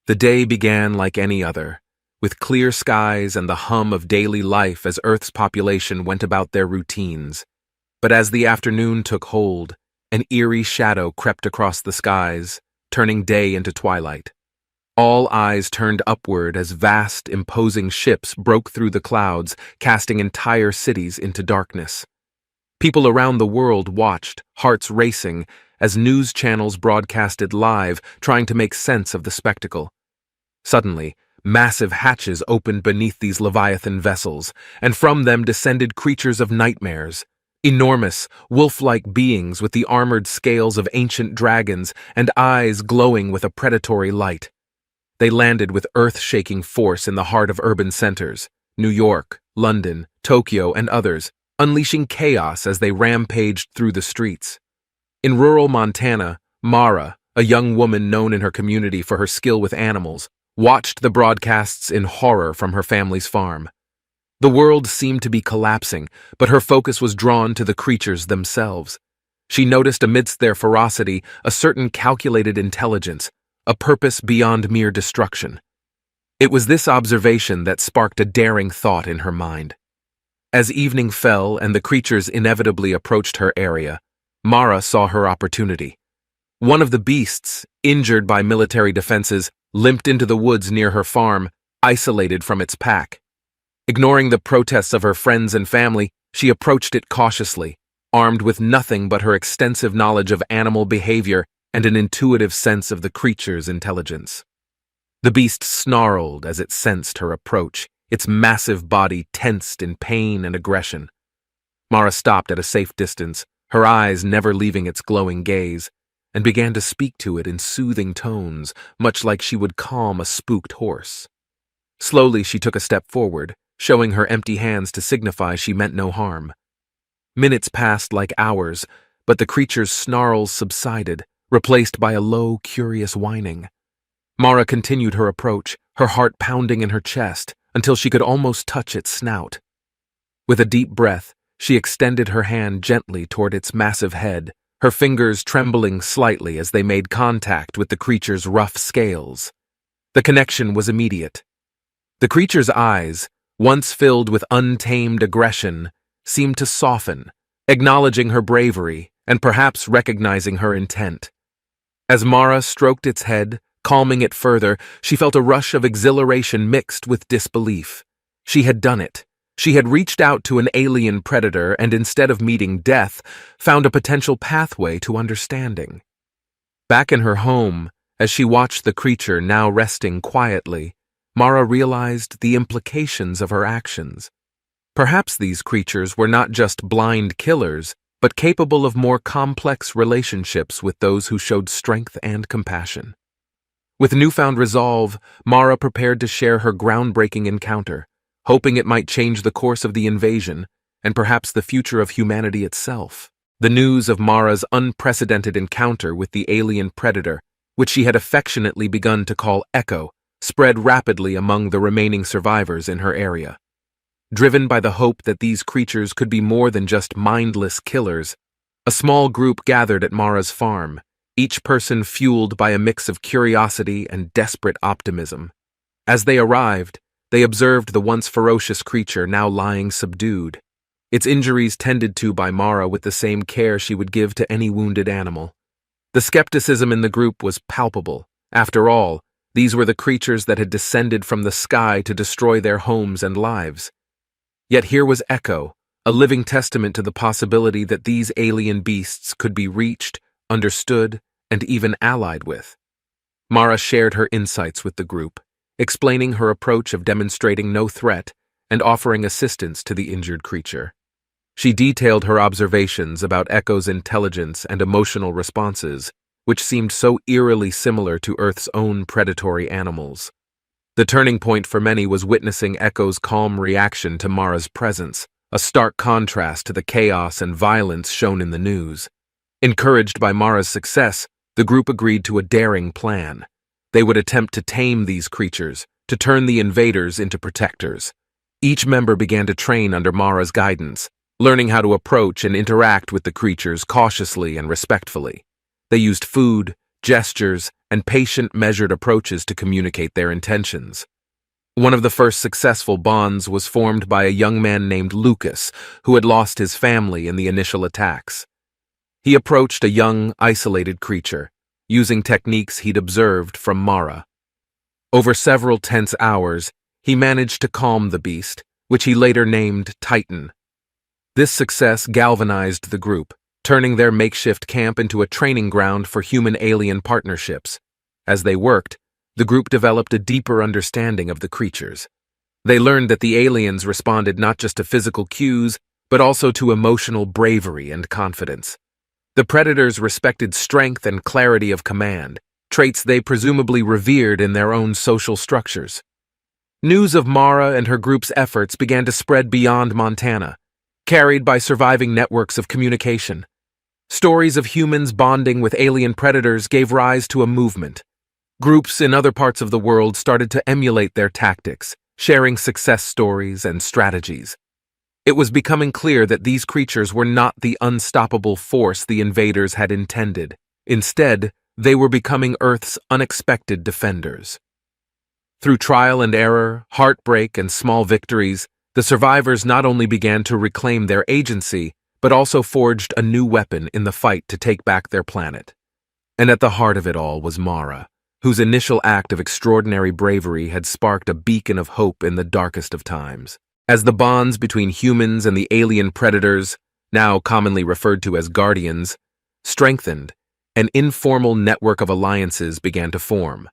The day began like any other, with clear skies and the hum of daily life as Earth's population went about their routines. But as the afternoon took hold, an eerie shadow crept across the skies, turning day into twilight. All eyes turned upward as vast, imposing ships broke through the clouds, casting entire cities into darkness. People around the world watched, hearts racing, as news channels broadcasted live, trying to make sense of the spectacle. Suddenly, massive hatches opened beneath these Leviathan vessels, and from them descended creatures of nightmares. Enormous, wolf-like beings with the armored scales of ancient dragons and eyes glowing with a predatory light. They landed with earth-shaking force in the heart of urban centers, New York, London, Tokyo, and others, unleashing chaos as they rampaged through the streets. In rural Montana, Mara, a young woman known in her community for her skill with animals, watched the broadcasts in horror from her family's farm. The world seemed to be collapsing, but her focus was drawn to the creatures themselves. She noticed amidst their ferocity a certain calculated intelligence, a purpose beyond mere destruction. It was this observation that sparked a daring thought in her mind. As evening fell and the creatures inevitably approached her area, Mara saw her opportunity. One of the beasts, injured by military defenses, limped into the woods near her farm, isolated from its pack. Ignoring the protests of her friends and family, she approached it cautiously, armed with nothing but her extensive knowledge of animal behavior and an intuitive sense of the creature's intelligence. The beast snarled as it sensed her approach, its massive body tensed in pain and aggression. Mara stopped at a safe distance, her eyes never leaving its glowing gaze, and began to speak to it in soothing tones, much like she would calm a spooked horse. Slowly she took a step forward, showing her empty hands to signify she meant no harm. Minutes passed like hours, but the creature's snarls subsided, replaced by a low, curious whining. Mara continued her approach, her heart pounding in her chest, until she could almost touch its snout. With a deep breath, she extended her hand gently toward its massive head, her fingers trembling slightly as they made contact with the creature's rough scales. The connection was immediate. The creature's eyes, once filled with untamed aggression, seemed to soften, acknowledging her bravery and perhaps recognizing her intent. As Mara stroked its head, calming it further, she felt a rush of exhilaration mixed with disbelief. She had done it. She had reached out to an alien predator and instead of meeting death, found a potential pathway to understanding. Back in her home, as she watched the creature now resting quietly, Mara realized the implications of her actions. Perhaps these creatures were not just blind killers, but capable of more complex relationships with those who showed strength and compassion. With newfound resolve, Mara prepared to share her groundbreaking encounter, hoping it might change the course of the invasion and perhaps the future of humanity itself. The news of Mara's unprecedented encounter with the alien predator, which she had affectionately begun to call Echo, spread rapidly among the remaining survivors in her area. Driven by the hope that these creatures could be more than just mindless killers, a small group gathered at Mara's farm, each person fueled by a mix of curiosity and desperate optimism. As they arrived, they observed the once ferocious creature now lying subdued, its injuries tended to by Mara with the same care she would give to any wounded animal. The skepticism in the group was palpable. After all, these were the creatures that had descended from the sky to destroy their homes and lives. Yet here was Echo, a living testament to the possibility that these alien beasts could be reached, understood, and even allied with. Mara shared her insights with the group, explaining her approach of demonstrating no threat and offering assistance to the injured creature. She detailed her observations about Echo's intelligence and emotional responses, which seemed so eerily similar to Earth's own predatory animals. The turning point for many was witnessing Echo's calm reaction to Mara's presence, a stark contrast to the chaos and violence shown in the news. Encouraged by Mara's success, the group agreed to a daring plan. They would attempt to tame these creatures, to turn the invaders into protectors. Each member began to train under Mara's guidance, learning how to approach and interact with the creatures cautiously and respectfully. They used food, gestures, and patient, measured approaches to communicate their intentions. One of the first successful bonds was formed by a young man named Lucas, who had lost his family in the initial attacks. He approached a young, isolated creature, using techniques he'd observed from Mara. Over several tense hours, he managed to calm the beast, which he later named Titan. This success galvanized the group, turning their makeshift camp into a training ground for human-alien partnerships. As they worked, the group developed a deeper understanding of the creatures. They learned that the aliens responded not just to physical cues, but also to emotional bravery and confidence. The predators respected strength and clarity of command, traits they presumably revered in their own social structures. News of Mara and her group's efforts began to spread beyond Montana, carried by surviving networks of communication. Stories of humans bonding with alien predators gave rise to a movement. Groups in other parts of the world started to emulate their tactics, sharing success stories and strategies. It was becoming clear that these creatures were not the unstoppable force the invaders had intended. Instead, they were becoming Earth's unexpected defenders. Through trial and error, heartbreak, and small victories, the survivors not only began to reclaim their agency, but also forged a new weapon in the fight to take back their planet. And at the heart of it all was Mara, whose initial act of extraordinary bravery had sparked a beacon of hope in the darkest of times. As the bonds between humans and the alien predators, now commonly referred to as guardians, strengthened, an informal network of alliances began to form.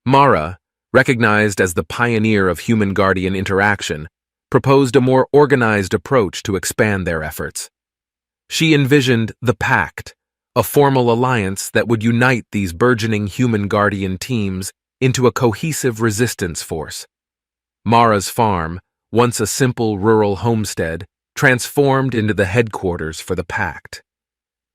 Mara, recognized as the pioneer of human-guardian interaction, proposed a more organized approach to expand their efforts. She envisioned the Pact, a formal alliance that would unite these burgeoning human guardian teams into a cohesive resistance force. Mara's farm, once a simple rural homestead, transformed into the headquarters for the Pact.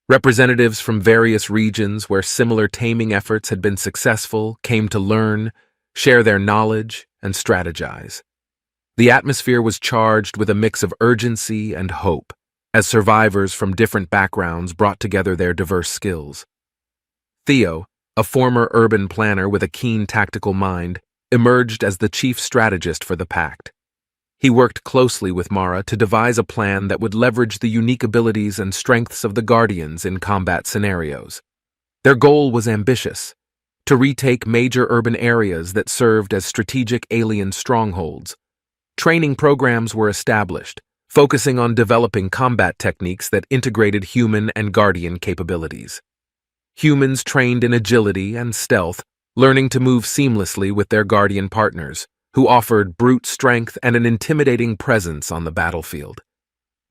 Representatives from various regions where similar taming efforts had been successful came to learn, share their knowledge, and strategize. The atmosphere was charged with a mix of urgency and hope, as survivors from different backgrounds brought together their diverse skills. Theo, a former urban planner with a keen tactical mind, emerged as the chief strategist for the Pact. He worked closely with Mara to devise a plan that would leverage the unique abilities and strengths of the Guardians in combat scenarios. Their goal was ambitious: to retake major urban areas that served as strategic alien strongholds. Training programs were established, focusing on developing combat techniques that integrated human and Guardian capabilities. Humans trained in agility and stealth, learning to move seamlessly with their Guardian partners, who offered brute strength and an intimidating presence on the battlefield.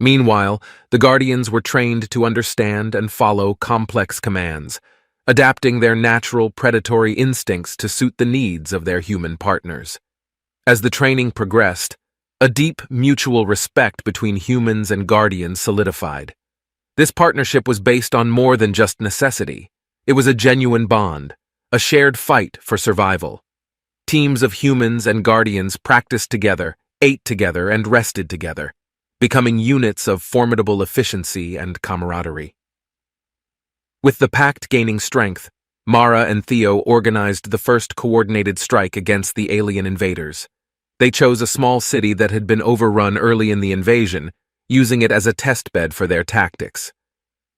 Meanwhile, the Guardians were trained to understand and follow complex commands, adapting their natural predatory instincts to suit the needs of their human partners. As the training progressed, a deep mutual respect between humans and Guardians solidified. This partnership was based on more than just necessity. It was a genuine bond, a shared fight for survival. Teams of humans and Guardians practiced together, ate together, and rested together, becoming units of formidable efficiency and camaraderie. With the Pact gaining strength, Mara and Theo organized the first coordinated strike against the alien invaders. They chose a small city that had been overrun early in the invasion, using it as a testbed for their tactics.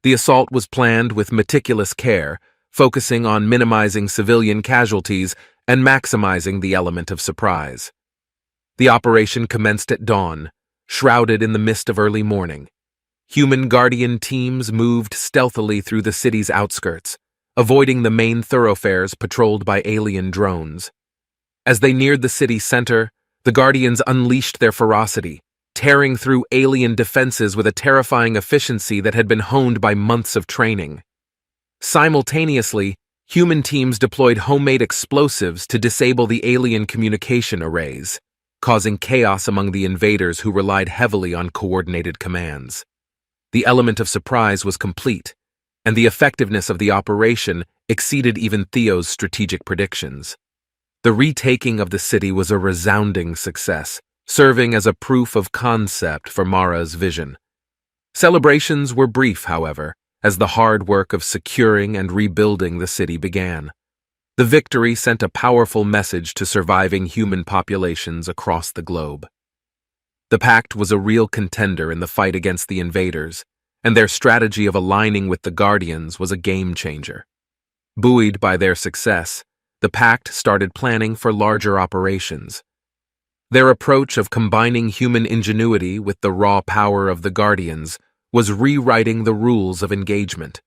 The assault was planned with meticulous care, focusing on minimizing civilian casualties and maximizing the element of surprise. The operation commenced at dawn, shrouded in the mist of early morning. Human Guardian teams moved stealthily through the city's outskirts, avoiding the main thoroughfares patrolled by alien drones. As they neared the city center, the Guardians unleashed their ferocity, tearing through alien defenses with a terrifying efficiency that had been honed by months of training. Simultaneously, human teams deployed homemade explosives to disable the alien communication arrays, causing chaos among the invaders who relied heavily on coordinated commands. The element of surprise was complete, and the effectiveness of the operation exceeded even Theo's strategic predictions. The retaking of the city was a resounding success, serving as a proof of concept for Mara's vision. Celebrations were brief, however, as the hard work of securing and rebuilding the city began. The victory sent a powerful message to surviving human populations across the globe. The Pact was a real contender in the fight against the invaders, and their strategy of aligning with the Guardians was a game-changer. Buoyed by their success, the Pact started planning for larger operations. Their approach of combining human ingenuity with the raw power of the Guardians was rewriting the rules of engagement.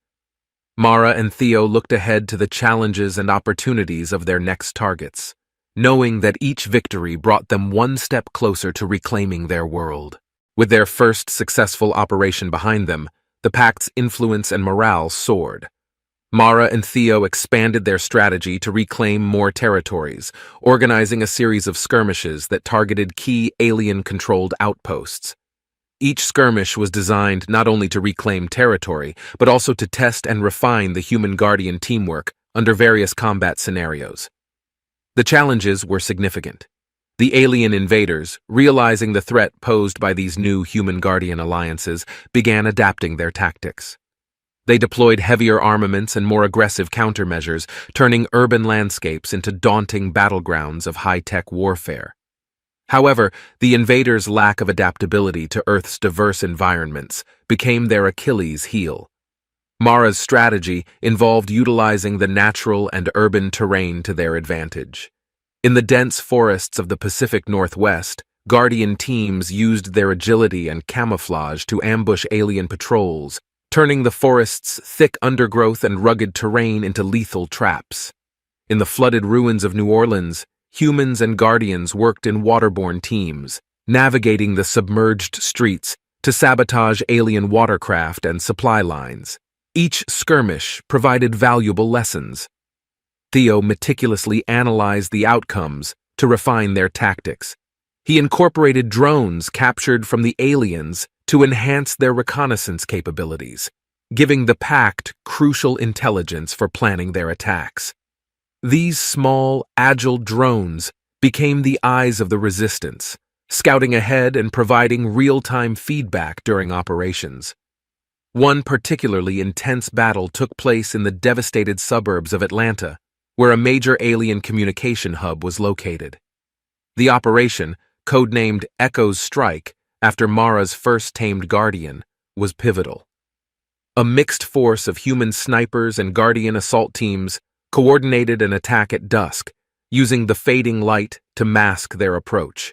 Mara and Theo looked ahead to the challenges and opportunities of their next targets, knowing that each victory brought them one step closer to reclaiming their world. With their first successful operation behind them, the Pact's influence and morale soared. Mara and Theo expanded their strategy to reclaim more territories, organizing a series of skirmishes that targeted key alien-controlled outposts. Each skirmish was designed not only to reclaim territory, but also to test and refine the human-Guardian teamwork under various combat scenarios. The challenges were significant. The alien invaders, realizing the threat posed by these new human-Guardian alliances, began adapting their tactics. They deployed heavier armaments and more aggressive countermeasures, turning urban landscapes into daunting battlegrounds of high-tech warfare. However, the invaders' lack of adaptability to Earth's diverse environments became their Achilles' heel. Mara's strategy involved utilizing the natural and urban terrain to their advantage. In the dense forests of the Pacific Northwest, Guardian teams used their agility and camouflage to ambush alien patrols, turning the forest's thick undergrowth and rugged terrain into lethal traps. In the flooded ruins of New Orleans, humans and Guardians worked in waterborne teams, navigating the submerged streets to sabotage alien watercraft and supply lines. Each skirmish provided valuable lessons. Theo meticulously analyzed the outcomes to refine their tactics. He incorporated drones captured from the aliens to enhance their reconnaissance capabilities, giving the Pact crucial intelligence for planning their attacks. These small, agile drones became the eyes of the Resistance, scouting ahead and providing real-time feedback during operations. One particularly intense battle took place in the devastated suburbs of Atlanta, where a major alien communication hub was located. The operation, codenamed Echo's Strike, after Mara's first tamed Guardian, was pivotal. A mixed force of human snipers and Guardian assault teams coordinated an attack at dusk, using the fading light to mask their approach.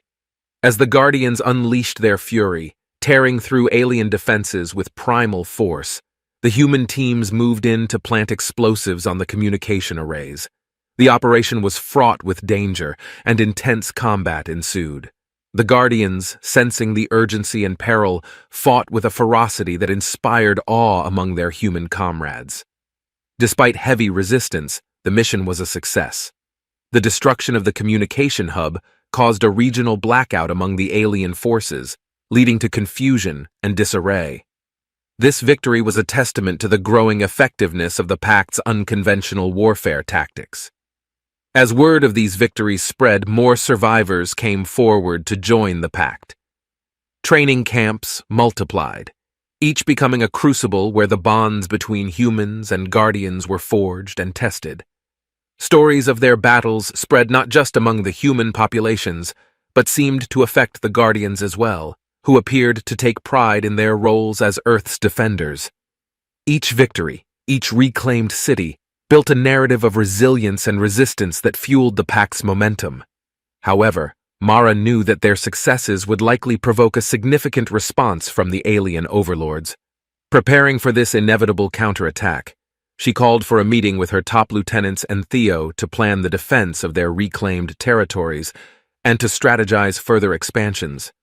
As the Guardians unleashed their fury, tearing through alien defenses with primal force, the human teams moved in to plant explosives on the communication arrays. The operation was fraught with danger, and intense combat ensued. The Guardians, sensing the urgency and peril, fought with a ferocity that inspired awe among their human comrades. Despite heavy resistance, the mission was a success. The destruction of the communication hub caused a regional blackout among the alien forces, leading to confusion and disarray. This victory was a testament to the growing effectiveness of the Pact's unconventional warfare tactics. As word of these victories spread, more survivors came forward to join the Pact. Training camps multiplied, each becoming a crucible where the bonds between humans and Guardians were forged and tested. Stories of their battles spread not just among the human populations, but seemed to affect the Guardians as well, who appeared to take pride in their roles as Earth's defenders. Each victory, each reclaimed city, built a narrative of resilience and resistance that fueled the Pact's momentum. However, Mara knew that their successes would likely provoke a significant response from the alien overlords. Preparing for this inevitable counterattack, she called for a meeting with her top lieutenants and Theo to plan the defense of their reclaimed territories and to strategize further expansions.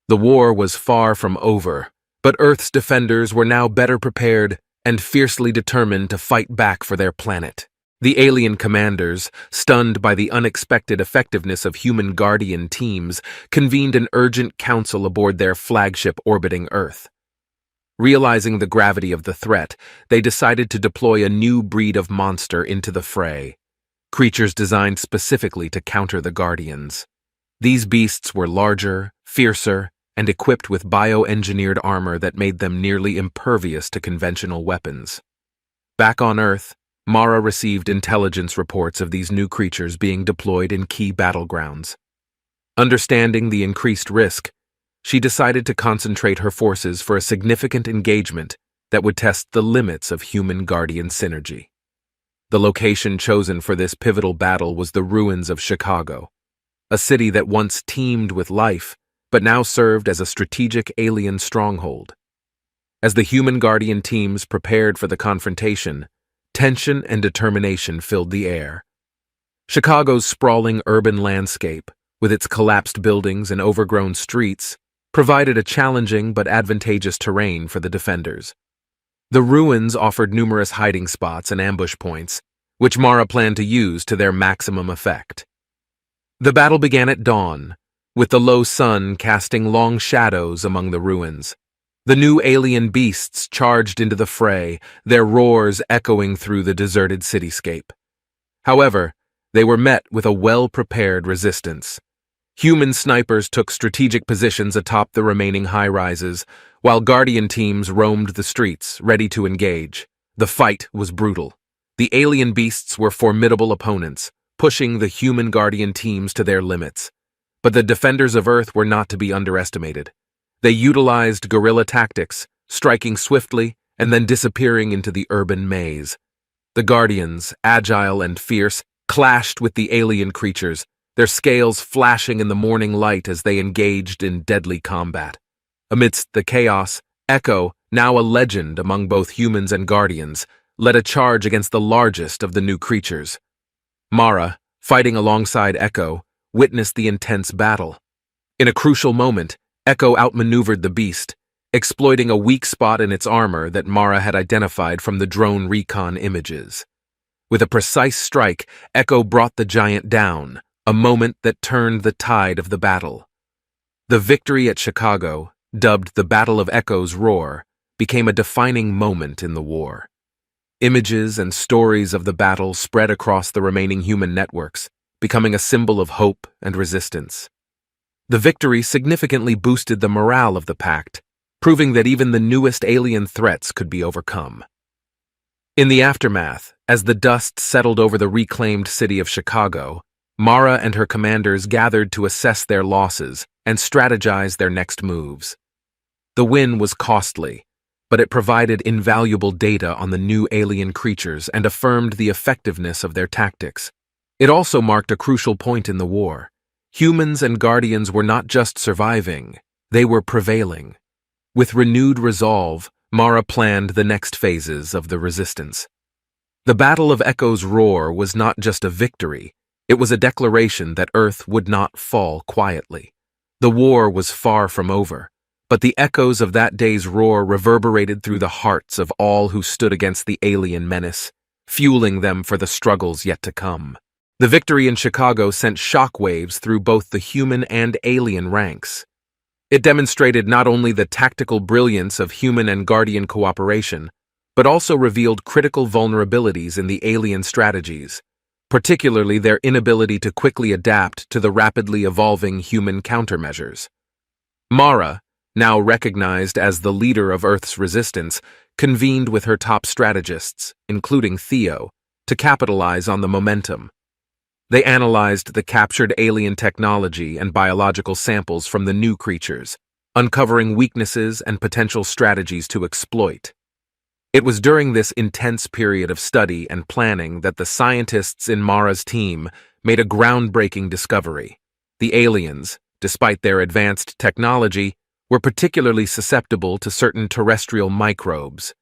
The war was far from over, but Earth's defenders were now better prepared and fiercely determined to fight back for their planet. The alien commanders, stunned by the unexpected effectiveness of human Guardian teams, convened an urgent council aboard their flagship orbiting Earth. Realizing the gravity of the threat, they decided to deploy a new breed of monster into the fray, creatures designed specifically to counter the Guardians. These beasts were larger, fiercer, and equipped with bioengineered armor that made them nearly impervious to conventional weapons. Back on Earth, Mara received intelligence reports of these new creatures being deployed in key battlegrounds. Understanding the increased risk, she decided to concentrate her forces for a significant engagement that would test the limits of human-guardian synergy. The location chosen for this pivotal battle was the ruins of Chicago, a city that once teemed with life, but now served as a strategic alien stronghold. As the human guardian teams prepared for the confrontation, tension and determination filled the air. Chicago's sprawling urban landscape, with its collapsed buildings and overgrown streets, provided a challenging but advantageous terrain for the defenders. The ruins offered numerous hiding spots and ambush points, which Mara planned to use to their maximum effect. The battle began at dawn, with the low sun casting long shadows among the ruins. The new alien beasts charged into the fray, their roars echoing through the deserted cityscape. However, they were met with a well-prepared resistance. Human snipers took strategic positions atop the remaining high-rises, while Guardian teams roamed the streets, ready to engage. The fight was brutal. The alien beasts were formidable opponents, pushing the human Guardian teams to their limits. But the defenders of Earth were not to be underestimated. They utilized guerrilla tactics, striking swiftly and then disappearing into the urban maze. The Guardians, agile and fierce, clashed with the alien creatures, their scales flashing in the morning light as they engaged in deadly combat. Amidst the chaos, Echo, now a legend among both humans and Guardians, led a charge against the largest of the new creatures. Mara, fighting alongside Echo, witnessed the intense battle. In a crucial moment, Echo outmaneuvered the beast, exploiting a weak spot in its armor that Mara had identified from the drone recon images. With a precise strike, Echo brought the giant down, a moment that turned the tide of the battle. The victory at Chicago, dubbed the Battle of Echo's Roar, became a defining moment in the war. Images and stories of the battle spread across the remaining human networks, becoming a symbol of hope and resistance. The victory significantly boosted the morale of the Pact, proving that even the newest alien threats could be overcome. In the aftermath, as the dust settled over the reclaimed city of Chicago, Mara and her commanders gathered to assess their losses and strategize their next moves. The win was costly, but it provided invaluable data on the new alien creatures and affirmed the effectiveness of their tactics. It also marked a crucial point in the war. Humans and Guardians were not just surviving, they were prevailing. With renewed resolve, Mara planned the next phases of the resistance. The Battle of Echo's Roar was not just a victory, it was a declaration that Earth would not fall quietly. The war was far from over, but the echoes of that day's roar reverberated through the hearts of all who stood against the alien menace, fueling them for the struggles yet to come. The victory in Chicago sent shockwaves through both the human and alien ranks. It demonstrated not only the tactical brilliance of human and Guardian cooperation, but also revealed critical vulnerabilities in the alien strategies, particularly their inability to quickly adapt to the rapidly evolving human countermeasures. Mara, now recognized as the leader of Earth's resistance, convened with her top strategists, including Theo, to capitalize on the momentum. They analyzed the captured alien technology and biological samples from the new creatures, uncovering weaknesses and potential strategies to exploit. It was during this intense period of study and planning that the scientists in Mara's team made a groundbreaking discovery. The aliens, despite their advanced technology, were particularly susceptible to certain terrestrial microbes.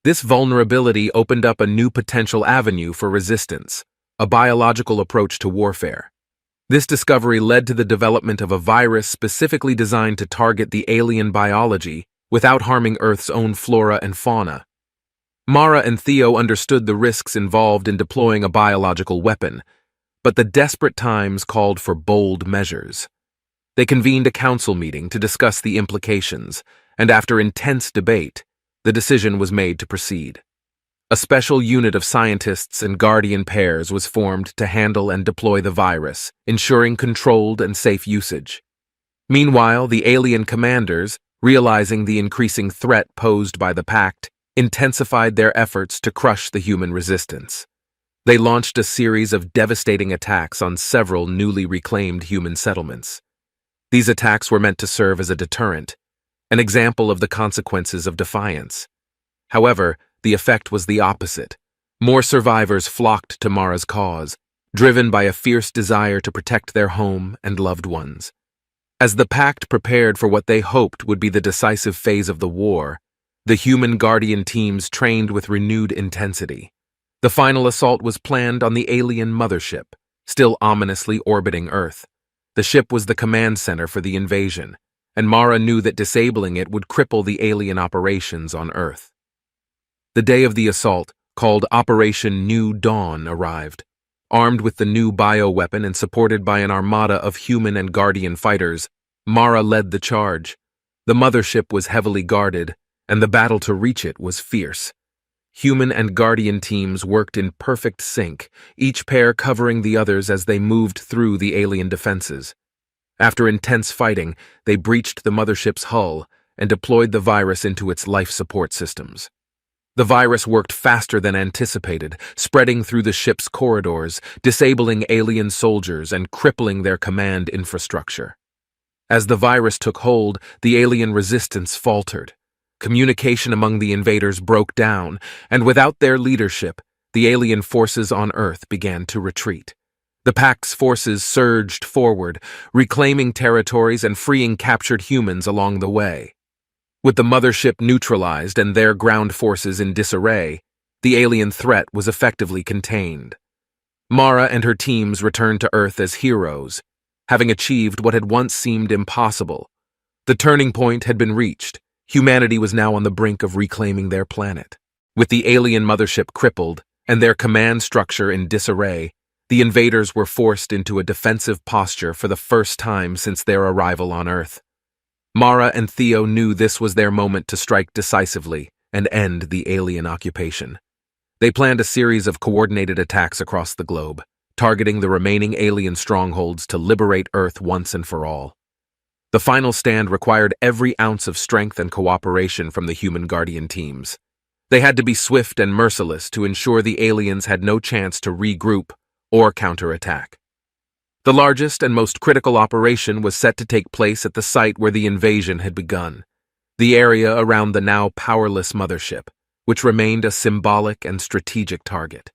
This vulnerability opened up a new potential avenue for resistance, a biological approach to warfare. This discovery led to the development of a virus specifically designed to target the alien biology without harming Earth's own flora and fauna. Mara and Theo understood the risks involved in deploying a biological weapon, but the desperate times called for bold measures. They convened a council meeting to discuss the implications, and after intense debate, the decision was made to proceed. A special unit of scientists and Guardian pairs was formed to handle and deploy the virus, ensuring controlled and safe usage. Meanwhile, the alien commanders, realizing the increasing threat posed by the Pact, intensified their efforts to crush the human resistance. They launched a series of devastating attacks on several newly reclaimed human settlements. These attacks were meant to serve as a deterrent, an example of the consequences of defiance. However, the effect was the opposite. More survivors flocked to Mara's cause, driven by a fierce desire to protect their home and loved ones. As the Pact prepared for what they hoped would be the decisive phase of the war, the human Guardian teams trained with renewed intensity. The final assault was planned on the alien mothership, still ominously orbiting Earth. The ship was the command center for the invasion, and Mara knew that disabling it would cripple the alien operations on Earth. The day of the assault, called Operation New Dawn, arrived. Armed with the new bioweapon and supported by an armada of human and Guardian fighters, Mara led the charge. The mothership was heavily guarded, and the battle to reach it was fierce. Human and Guardian teams worked in perfect sync, each pair covering the others as they moved through the alien defenses. After intense fighting, they breached the mothership's hull and deployed the virus into its life support systems. The virus worked faster than anticipated, spreading through the ship's corridors, disabling alien soldiers and crippling their command infrastructure. As the virus took hold, the alien resistance faltered. Communication among the invaders broke down, and without their leadership, the alien forces on Earth began to retreat. The Pact's forces surged forward, reclaiming territories and freeing captured humans along the way. With the mothership neutralized and their ground forces in disarray, the alien threat was effectively contained. Mara and her teams returned to Earth as heroes, having achieved what had once seemed impossible. The turning point had been reached. Humanity was now on the brink of reclaiming their planet. With the alien mothership crippled and their command structure in disarray, the invaders were forced into a defensive posture for the first time since their arrival on Earth. Mara and Theo knew this was their moment to strike decisively and end the alien occupation. They planned a series of coordinated attacks across the globe, targeting the remaining alien strongholds to liberate Earth once and for all. The final stand required every ounce of strength and cooperation from the human Guardian teams. They had to be swift and merciless to ensure the aliens had no chance to regroup or counterattack. The largest and most critical operation was set to take place at the site where the invasion had begun, the area around the now powerless mothership, which remained a symbolic and strategic target.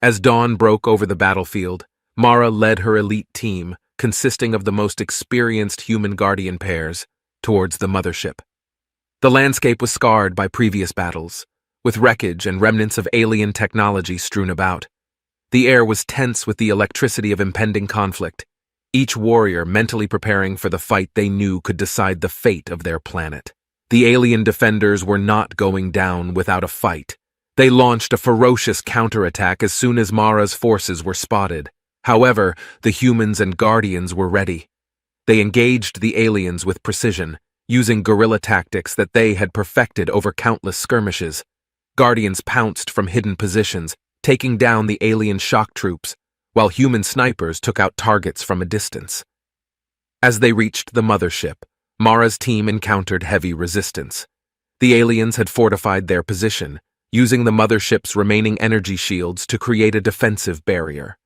As dawn broke over the battlefield, Mara led her elite team, consisting of the most experienced human Guardian pairs, towards the mothership. The landscape was scarred by previous battles, with wreckage and remnants of alien technology strewn about. The air was tense with the electricity of impending conflict, each warrior mentally preparing for the fight they knew could decide the fate of their planet. The alien defenders were not going down without a fight. They launched a ferocious counterattack as soon as Mara's forces were spotted. However, the humans and Guardians were ready. They engaged the aliens with precision, using guerrilla tactics that they had perfected over countless skirmishes. Guardians pounced from hidden positions, taking down the alien shock troops, while human snipers took out targets from a distance. As they reached the mothership, Mara's team encountered heavy resistance. The aliens had fortified their position, using the mothership's remaining energy shields to create a defensive barrier.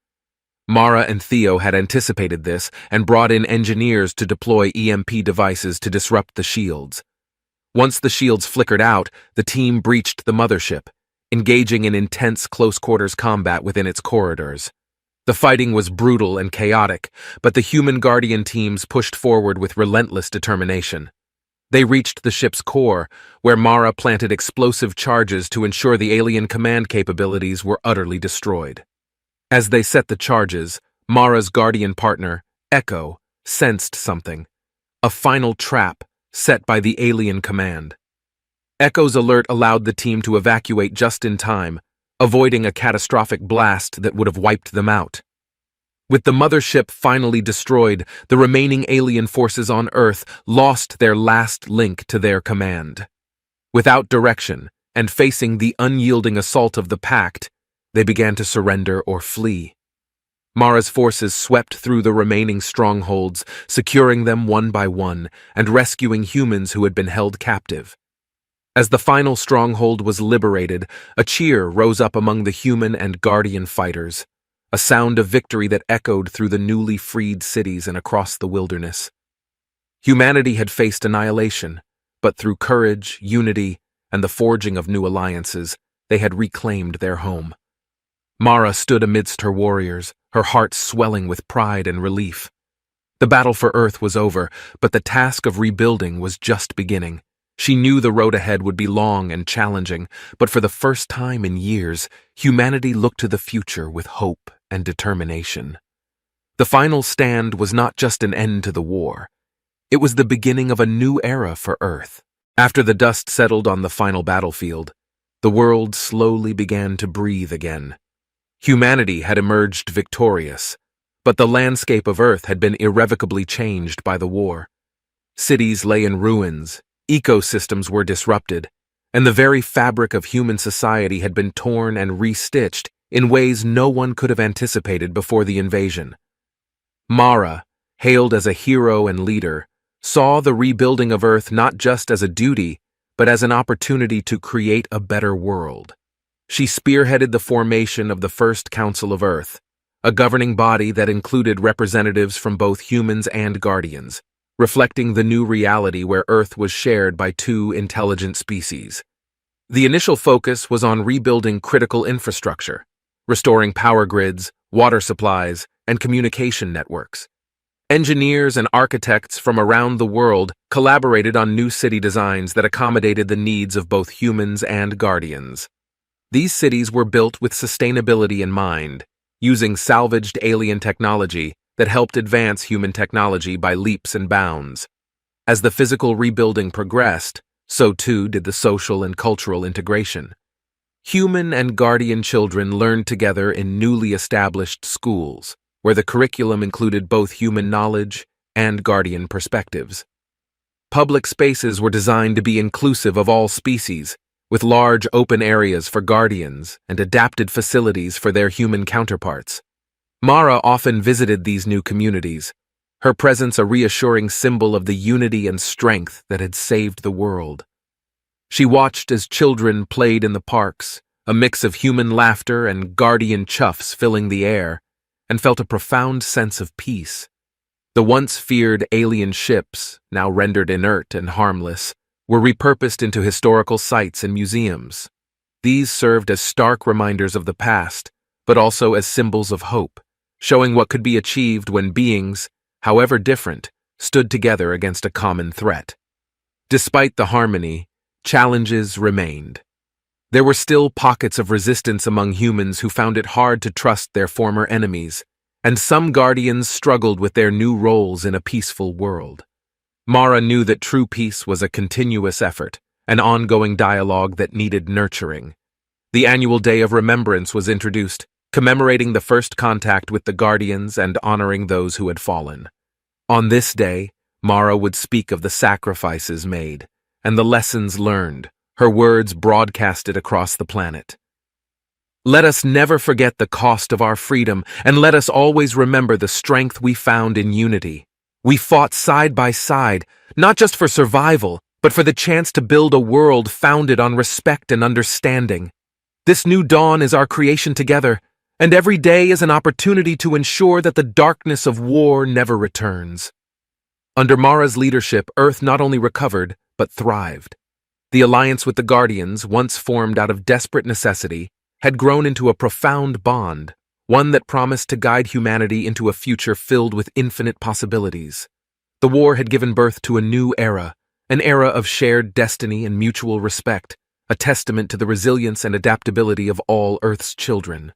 Mara and Theo had anticipated this and brought in engineers to deploy EMP devices to disrupt the shields. Once the shields flickered out, the team breached the mothership, engaging in intense close-quarters combat within its corridors. The fighting was brutal and chaotic, but the human Guardian teams pushed forward with relentless determination. They reached the ship's core, where Mara planted explosive charges to ensure the alien command capabilities were utterly destroyed. As they set the charges, Mara's Guardian partner, Echo, sensed something, a final trap set by the alien command. Echo's alert allowed the team to evacuate just in time, avoiding a catastrophic blast that would have wiped them out. With the mothership finally destroyed, the remaining alien forces on Earth lost their last link to their command. Without direction, and facing the unyielding assault of the Pact, they began to surrender or flee. Mara's forces swept through the remaining strongholds, securing them one by one, and rescuing humans who had been held captive. As the final stronghold was liberated, a cheer rose up among the human and guardian fighters, a sound of victory that echoed through the newly freed cities and across the wilderness. Humanity had faced annihilation, but through courage, unity, and the forging of new alliances, they had reclaimed their home. Mara stood amidst her warriors, her heart swelling with pride and relief. The battle for Earth was over, but the task of rebuilding was just beginning. She knew the road ahead would be long and challenging, but for the first time in years, humanity looked to the future with hope and determination. The final stand was not just an end to the war. It was the beginning of a new era for Earth. After the dust settled on the final battlefield, the world slowly began to breathe again. Humanity had emerged victorious, but the landscape of Earth had been irrevocably changed by the war. Cities lay in ruins, ecosystems were disrupted, and the very fabric of human society had been torn and restitched in ways no one could have anticipated before the invasion. Mara, hailed as a hero and leader, saw the rebuilding of Earth not just as a duty, but as an opportunity to create a better world. She spearheaded the formation of the First Council of Earth, a governing body that included representatives from both humans and guardians, reflecting the new reality where Earth was shared by two intelligent species. The initial focus was on rebuilding critical infrastructure, restoring power grids, water supplies, and communication networks. Engineers and architects from around the world collaborated on new city designs that accommodated the needs of both humans and guardians. These cities were built with sustainability in mind, using salvaged alien technology that helped advance human technology by leaps and bounds. As the physical rebuilding progressed, so too did the social and cultural integration. Human and guardian children learned together in newly established schools, where the curriculum included both human knowledge and guardian perspectives. Public spaces were designed to be inclusive of all species, with large open areas for guardians and adapted facilities for their human counterparts. Mara often visited these new communities, her presence a reassuring symbol of the unity and strength that had saved the world. She watched as children played in the parks, a mix of human laughter and guardian chuffs filling the air, and felt a profound sense of peace. The once feared alien ships, now rendered inert and harmless, were repurposed into historical sites and museums. These served as stark reminders of the past, but also as symbols of hope, showing what could be achieved when beings, however different, stood together against a common threat. Despite the harmony, challenges remained. There were still pockets of resistance among humans who found it hard to trust their former enemies, and some guardians struggled with their new roles in a peaceful world. Mara knew that true peace was a continuous effort, an ongoing dialogue that needed nurturing. The annual Day of Remembrance was introduced, commemorating the first contact with the guardians and honoring those who had fallen. On this day, Mara would speak of the sacrifices made and the lessons learned, her words broadcasted across the planet. Let us never forget the cost of our freedom, and let us always remember the strength we found in unity. We fought side by side, not just for survival, but for the chance to build a world founded on respect and understanding. This new dawn is our creation together, and every day is an opportunity to ensure that the darkness of war never returns. Under Mara's leadership, Earth not only recovered, but thrived. The alliance with the Guardians, once formed out of desperate necessity, had grown into a profound bond, one that promised to guide humanity into a future filled with infinite possibilities. The war had given birth to a new era, an era of shared destiny and mutual respect, a testament to the resilience and adaptability of all Earth's children.